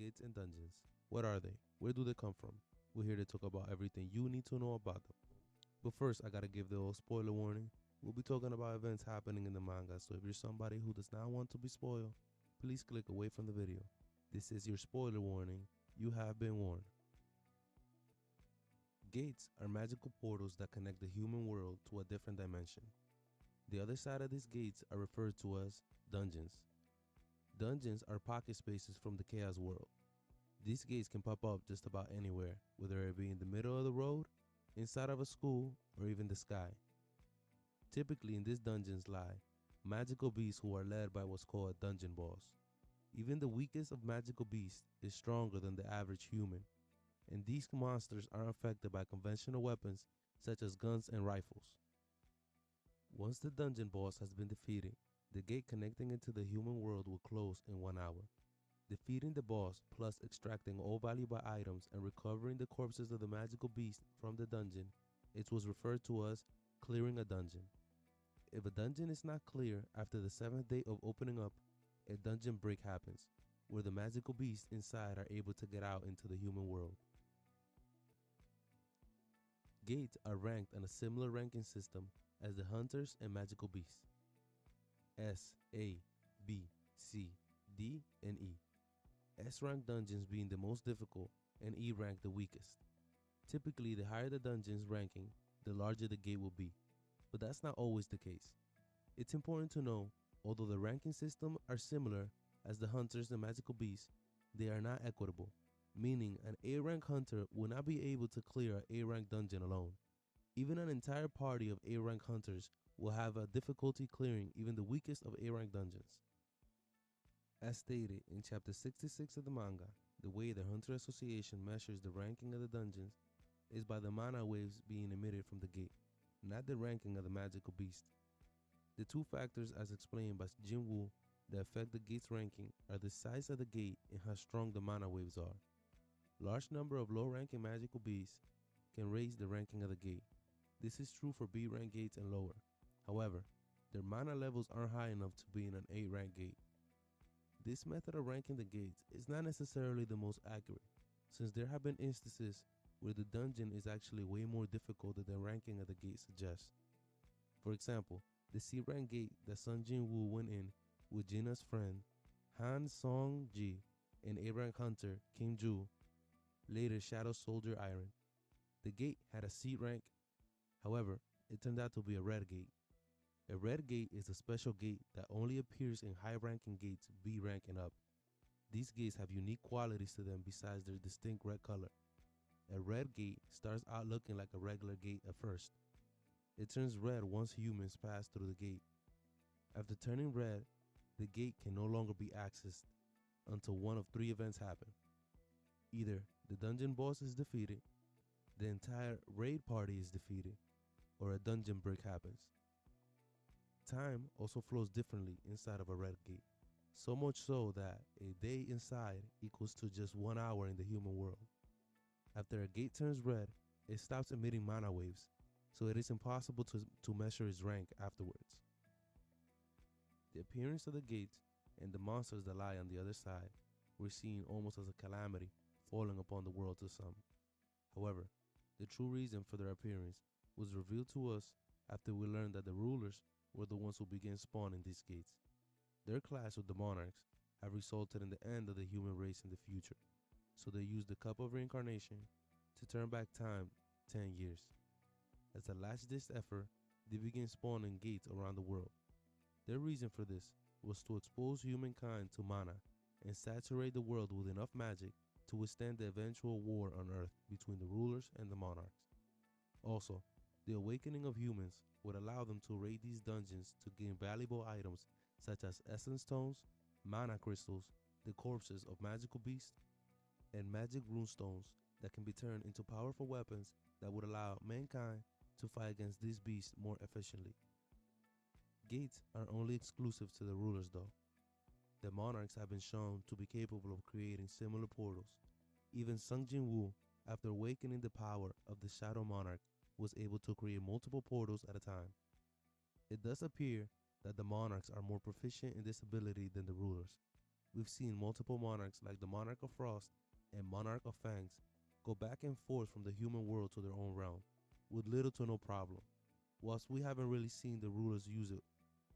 gates and dungeons. What are they? Where do they come from? We're here to talk about everything you need to know about them. But first, I gotta give the old spoiler warning. We'll be talking about events happening in the manga, so if you're somebody who does not want to be spoiled, please click away from the video. This is your spoiler warning. You have been warned. Gates are magical portals that connect the human world to a different dimension. The other side of these gates are referred to as dungeons. Dungeons are pocket spaces from the chaos world. These gates can pop up just about anywhere, whether it be in the middle of the road, inside of a school, or even the sky. Typically in these dungeons lie magical beasts who are led by what's called a dungeon boss. Even the weakest of magical beasts is stronger than the average human, and these monsters are affected by conventional weapons such as guns and rifles. Once the dungeon boss has been defeated, the gate connecting into the human world will close in 1 hour. Defeating the boss plus extracting all valuable items and recovering the corpses of the magical beast from the dungeon is what's referred to as clearing a dungeon. If a dungeon is not clear after the 7th day of opening up, a dungeon break happens, where the magical beasts inside are able to get out into the human world. Gates are ranked on a similar ranking system as the hunters and magical beasts. S, A, B, C, D, and E. S rank dungeons being the most difficult and E rank the weakest. Typically, the higher the dungeon's ranking, the larger the gate will be, but that's not always the case. It's important to know, although the ranking system are similar as the hunters and magical beasts, they are not equitable, meaning an A rank hunter will not be able to clear an A rank dungeon alone. Even an entire party of A rank hunters will have a difficulty clearing even the weakest of A rank dungeons. As stated in chapter 66 of the manga, the way the Hunter Association measures the ranking of the dungeons is by the mana waves being emitted from the gate, not the ranking of the magical beast. The two factors as explained by Jinwoo that affect the gate's ranking are the size of the gate and how strong the mana waves are. Large number of low-ranking magical beasts can raise the ranking of the gate. This is true for B-rank gates and lower. However, their mana levels aren't high enough to be in an A-rank gate. This method of ranking the gates is not necessarily the most accurate, since there have been instances where the dungeon is actually way more difficult than the ranking of the gate suggests. For example, the C-rank gate that Sun Jin-woo went in with Jina's friend Han Song-ji and A-rank hunter Kim Joo, later Shadow Soldier Iron. The gate had a C rank, however, it turned out to be a red gate. A red gate is a special gate that only appears in high-ranking gates B rank and up. These gates have unique qualities to them besides their distinct red color. A red gate starts out looking like a regular gate at first. It turns red once humans pass through the gate. After turning red, the gate can no longer be accessed until one of 3 events happen. Either the dungeon boss is defeated, the entire raid party is defeated, or a dungeon break happens. Time also flows differently inside of a red gate, so much so that a day inside equals to just 1 hour in the human world. After a gate turns red, it stops emitting mana waves, so it is impossible to measure its rank afterwards. The appearance of the gates and the monsters that lie on the other side were seen almost as a calamity falling upon the world to some. However, the true reason for their appearance was revealed to us after we learned that the rulers were the ones who began spawning these gates. Their clash with the monarchs have resulted in the end of the human race in the future, so they used the Cup of Reincarnation to turn back time 10 years. As a last-ditch effort, they began spawning gates around the world. Their reason for this was to expose humankind to mana and saturate the world with enough magic to withstand the eventual war on Earth between the rulers and the monarchs. Also, the awakening of humans would allow them to raid these dungeons to gain valuable items such as essence stones, mana crystals, the corpses of magical beasts, and magic runestones that can be turned into powerful weapons that would allow mankind to fight against these beasts more efficiently. Gates are only exclusive to the rulers though. The monarchs have been shown to be capable of creating similar portals. Even Sung Jin-woo, after awakening the power of the Shadow Monarch, was able to create multiple portals at a time. It does appear that the monarchs are more proficient in this ability than the rulers. We've seen multiple monarchs like the Monarch of Frost and Monarch of Fangs go back and forth from the human world to their own realm with little to no problem, whilst we haven't really seen the rulers use it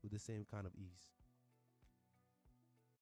with the same kind of ease.